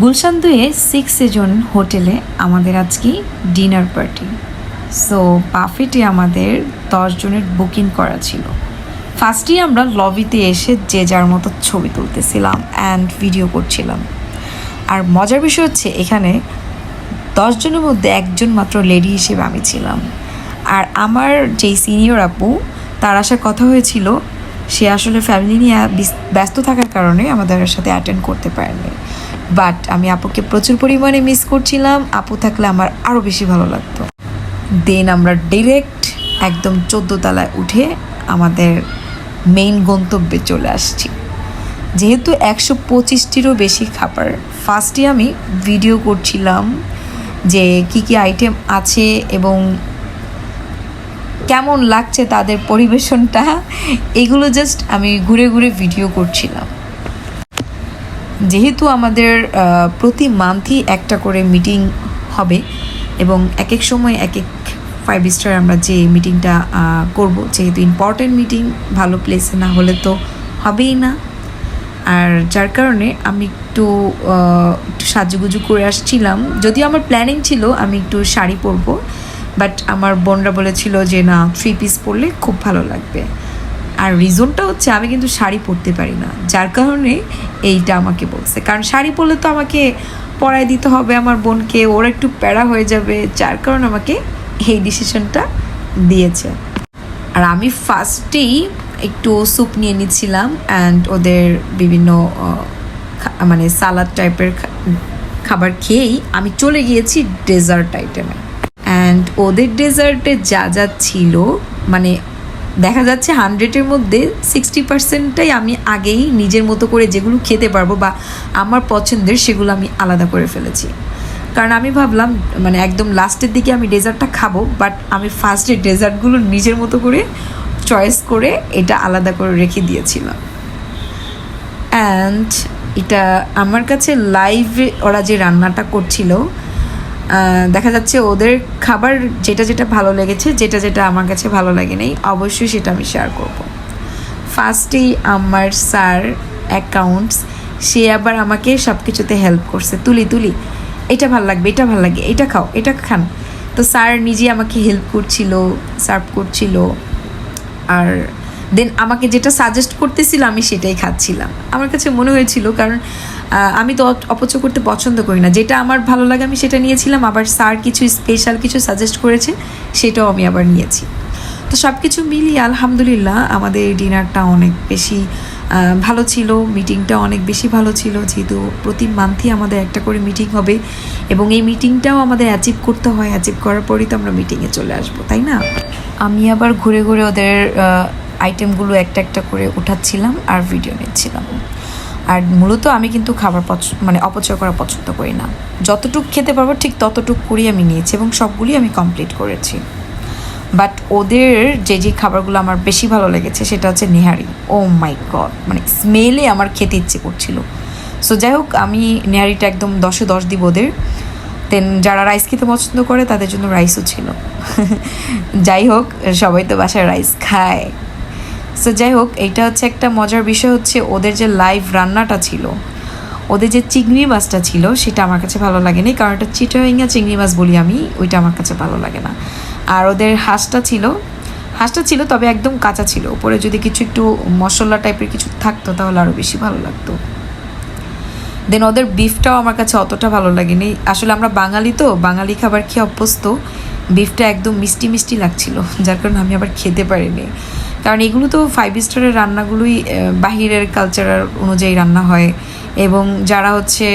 গুলশান 2-এ 6 সেজন হোটেলে আমাদের আজকে ডিনার পার্টি। সো বাফেটে আমাদের 10 জনের বুকিং করা ছিল। ফার্স্টেই আমরা লবিতে এসে যে যার মতো ছবি তুলতেছিলাম অ্যান্ড ভিডিও করছিলাম। আর মজার বিষয় হচ্ছে এখানে 10 জনের মধ্যে একজন মাত্র লেডি হিসেবে আমি ছিলাম। আর আমার যেই সিনিয়র আপু, তার আসার কথা হয়েছিল, সে আসলে ফ্যামিলি নিয়ে ব্যস্ত থাকার কারণে আমাদের সাথে অ্যাটেন্ড করতে পারেনি। বাট আমি আপুকে প্রচুর পরিমাণে মিস করছিলাম। আপু থাকলে আমার আরও বেশি ভালো লাগতো। দেন আমরা ডিরেক্ট একদম 14 তলায় উঠে আমাদের মেইন গন্তব্যে চলে আসছি। যেহেতু 125টিরও বেশি খাবার, ফার্স্টে আমি ভিডিও করছিলাম যে কি কি আইটেম আছে এবং কেমন লাগছে তাদের পরিবেশনটা, এগুলো জাস্ট আমি ঘুরে ঘুরে ভিডিও করছিলাম। যেহেতু আমাদের প্রতি মান্থই একটা করে মিটিং হবে এবং এক এক সময় এক এক 5 স্টার আমরা যে মিটিংটা করব, যেহেতু ইম্পর্টেন্ট মিটিং, ভালো প্লেসে না হলে তো হবেই না। আর যার কারণে আমি একটু সাজুগুজু করে আসছিলাম। যদিও আমার প্ল্যানিং ছিল আমি একটু শাড়ি পরবো, বাট আমার বোনরা বলেছিল যে না, 3 পিস পরলে খুব ভালো লাগবে। আর রিজনটা হচ্ছে আমি কিন্তু শাড়ি পরতে পারি না, যার কারণে এইটা আমাকে বলছে। কারণ শাড়ি পরলে তো আমাকে পরায় দিতে হবে আমার বোনকে, ওরা একটু প্যারা হয়ে যাবে, যার কারণে আমাকে এই ডিসিশনটা দিয়েছে। আর আমি ফার্স্টেই একটু স্যুপ নিয়ে নিচ্ছিলাম অ্যান্ড ওদের বিভিন্ন মানে সালাদ টাইপের খাবার খেয়েই আমি চলে গিয়েছি ডেজার্ট আইটেমে। অ্যান্ড ওদের ডেজার্টে যা যা ছিল, মানে দেখা যাচ্ছে 100-এর মধ্যে 60%টাই আমি আগেই নিজের মতো করে যেগুলো খেতে পারবো বা আমার পছন্দের, সেগুলো আমি আলাদা করে ফেলেছি। কারণ আমি ভাবলাম মানে একদম লাস্টের দিকে আমি ডেজার্টটা খাবো, বাট আমি ফার্স্টে ডেজার্টগুলো নিজের মতো করে চয়েস করে এটা আলাদা করে রেখে দিয়েছিলাম। অ্যান্ড এটা আমার কাছে লাইভে ওরা যে রান্নাটা করছিল, দেখা যাচ্ছে ওদের খাবার যেটা যেটা ভালো লেগেছে, যেটা যেটা আমার কাছে ভালো লাগে নাই, অবশ্যই সেটা আমি শেয়ার করব। ফার্স্টেই আমার স্যার অ্যাকাউন্টস, সে আবার আমাকে সব কিছুতে হেল্প করছে। তুলি এটা ভালো লাগবে, এটা ভালো লাগে, এটা খাও, এটা খান। তো স্যার নিজে আমাকে হেল্প করছিল, সার্ভ করছিল। আর দেন আমাকে যেটা সাজেস্ট করতেছিল আমি সেটাই খাচ্ছিলাম। আমার কাছে মনে হয়েছিল, কারণ আমি তো অপচয় করতে পছন্দ করি না, যেটা আমার ভালো লাগে আমি সেটা নিয়েছিলাম। আবার স্যার কিছু স্পেশাল কিছু সাজেস্ট করেছে, সেটাও আমি আবার নিয়েছি। তো সব কিছু মিলিয়ে আলহামদুলিল্লাহ আমাদের ডিনারটা অনেক বেশি ভালো ছিল, মিটিংটা অনেক বেশি ভালো ছিল। যেহেতু প্রতি মান্থই আমাদের একটা করে মিটিং হবে এবং এই মিটিংটাও আমাদের অ্যাচিভ করতে হয়, অ্যাচিভ করার পরেই তো আমরা মিটিংয়ে চলে আসবো, তাই না? আমি আবার ঘুরে ঘুরে ওদের আইটেমগুলো একটা একটা করে উঠাচ্ছিলাম আর ভিডিও নিচ্ছিলাম। আর মূলত আমি কিন্তু খাবার মানে অপচয় করা পছন্দ করি না। যতটুকু খেতে পারবো ঠিক ততটুকু করেই আমি নিয়েছি এবং সবগুলি আমি কমপ্লিট করেছি। বাট ওদের যে যে খাবারগুলো আমার বেশি ভালো লেগেছে সেটা হচ্ছে নেহারি। ও মাই গড, মানে স্মেলে আমার খেতে ইচ্ছে করছিল। সো যাই হোক, আমি নেহারিটা একদম 10-এ 10 দিব ওদের। দেন যারা রাইস খেতে পছন্দ করে তাদের জন্য রাইসও ছিল। যাই হোক, সবাই তো বাসায় রাইস খায়। সো যাই হোক, এইটা হচ্ছে একটা মজার বিষয় হচ্ছে ওদের যে লাইভ রান্নাটা ছিল, ওদের যে চিংড়ি মাছটা ছিল সেটা আমার কাছে ভালো লাগেনি, কারণ এটা চিটাগাং চিংড়ি মাছ বলি আমি, ওইটা আমার কাছে ভালো লাগে না। আর ওদের হাঁসটা ছিল তবে একদম কাঁচা ছিল, উপরে যদি কিছু একটু মশলা টাইপের কিছু থাকতো তাহলে আরও বেশি ভালো লাগতো। দেন ওদের বিফটাও আমার কাছে অতটা ভালো লাগেনি। আসলে আমরা বাঙালি তো, বাঙালি খাবার খেয়ে অভ্যস্ত, বিফটা একদম মিষ্টি মিষ্টি লাগছিল, যার কারণে আমি আবার খেতে পারিনি। কারণ এগুলো তো 5 স্টারের রান্নাগুলোই বাহিরের কালচার অনুযায়ী রান্না হয় এবং যারা হচ্ছে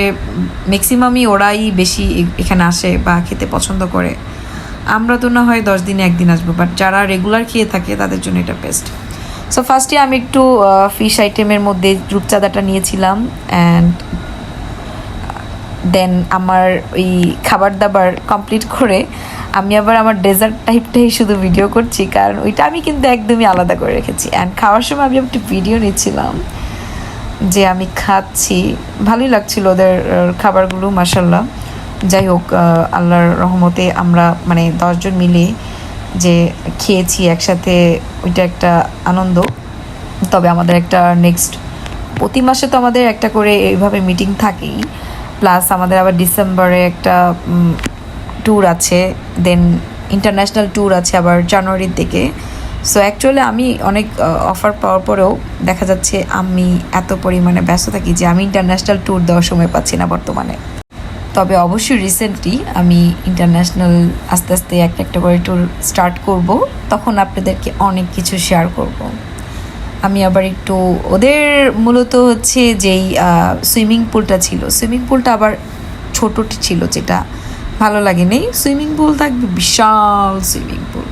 ম্যাক্সিমামই ওরাই বেশি এখানে আসে বা খেতে পছন্দ করে। আমরা তো না হয় 10 দিনে একদিন আসবো, বাট যারা রেগুলার খেয়ে থাকে তাদের জন্য এটা বেস্ট। সো ফার্স্টে আমি একটু ফিশ আইটেমের মধ্যে রূপচাঁদাটা নিয়েছিলাম অ্যান্ড দেন আমার ওই খাবার দাবার কমপ্লিট করে আমি আবার আমার ডেজার্ট টাইপটাই শুধু ভিডিও করছি, কারণ ওইটা আমি কিন্তু একদমই আলাদা করে রেখেছি। অ্যান্ড খাওয়ার সময় আমি একটু ভিডিও নিচ্ছিলাম যে আমি খাচ্ছি, ভালোই লাগছিল ওদের খাবারগুলো, মাশাল্লাহ। যাই হোক, আল্লাহর রহমতে আমরা মানে 10 জন মিলে যে খেয়েছি একসাথে, ওইটা একটা আনন্দ। তবে আমাদের একটা নেক্সট প্রতি মাসে তো আমাদের একটা করে এইভাবে মিটিং থাকেই। প্লাস আমাদের আবার ডিসেম্বরে একটা ট্যুর আছে, দেন ইন্টারন্যাশনাল ট্যুর আছে আবার জানুয়ারির দিকে। সো অ্যাকচুয়ালি আমি অনেক অফার পাওয়ার পরেও দেখা যাচ্ছে আমি এত পরিমাণে ব্যস্ত থাকি যে আমি ইন্টারন্যাশনাল ট্যুর দেওয়ার সময় পাচ্ছি না বর্তমানে। তবে অবশ্যই রিসেন্টলি আমি ইন্টারন্যাশনাল আস্তে আস্তে একটা করে ট্যুর স্টার্ট করব, তখন আপনাদেরকে অনেক কিছু শেয়ার করব। আমি আবার একটু ওদের মূলত হচ্ছে যেই সুইমিং পুলটা ছিল, সুইমিং পুলটা আবার ছোট ছিল, যেটা ভালো লাগেনি। সুইমিং পুল থাকবে বিশাল সুইমিং পুল,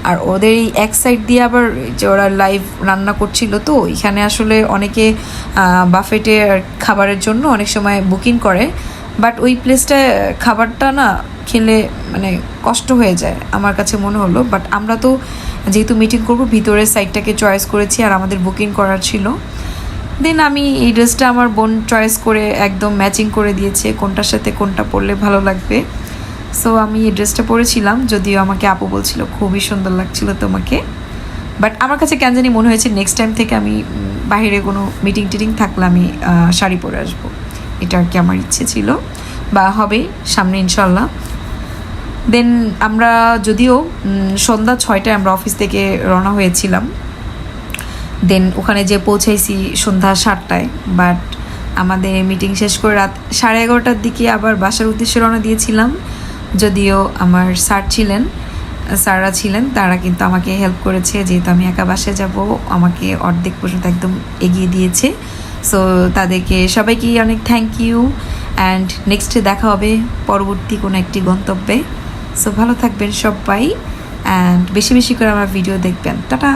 আর ওদের এই এক সাইড দিয়ে আবার যে ওরা লাইভ রান্না করছিল, তো এখানে আসলে অনেকে বাফেটে খাবারের জন্য অনেক সময় বুকিং করে, বাট ওই প্লেসটায় খাবারটা না খেলে মানে কষ্ট হয়ে যায় আমার কাছে মনে হলো। বাট আমরা তো যেহেতু মিটিং করব ভিতরের সাইডটাকে চয়েস করেছি, আর আমাদের বুকিং করার ছিল। দেন আমি এই ড্রেসটা আমার বোন চয়েস করে একদম ম্যাচিং করে দিয়েছে, কোনটার সাথে কোনটা পরলে ভালো লাগবে। সো আমি এই ড্রেসটা পরেছিলাম, যদিও আমাকে আপু বলছিল খুবই সুন্দর লাগছিল তোমাকে। বাট আমার কাছে কেন জানি মনে হয়েছে নেক্সট টাইম থেকে আমি বাইরে কোনো মিটিং টিটিং থাকলে আমি শাড়ি পরে আসবো, এটা আর কি আমার ইচ্ছে ছিল, বা হবে সামনে ইনশাল্লাহ। দেন আমরা যদিও সন্ধ্যা 6টায় আমরা অফিস থেকে রওনা হয়েছিলাম, দেন ওখানে যে পৌঁছাইছি সন্ধ্যা 7টায়, বাট আমাদের মিটিং শেষ করে রাত 11:30টার দিকে আবার বাসার উদ্দেশ্যে রওনা দিয়েছিলাম। যদিও আমার স্যাররা ছিলেন, তারা কিন্তু আমাকে হেল্প করেছে, যেহেতু আমি একা বাসায় যাব, আমাকে অর্ধেক পর্যন্ত একদম এগিয়ে দিয়েছে। সো তাদেরকে সবাইকেই অনেক থ্যাংক ইউ, অ্যান্ড নেক্সটে দেখা হবে পরবর্তী কোনো একটি গন্তব্যে। সো ভালো থাকবেন সবাই, অ্যান্ড বেশি বেশি করে আমার ভিডিও দেখবেন। টাটা।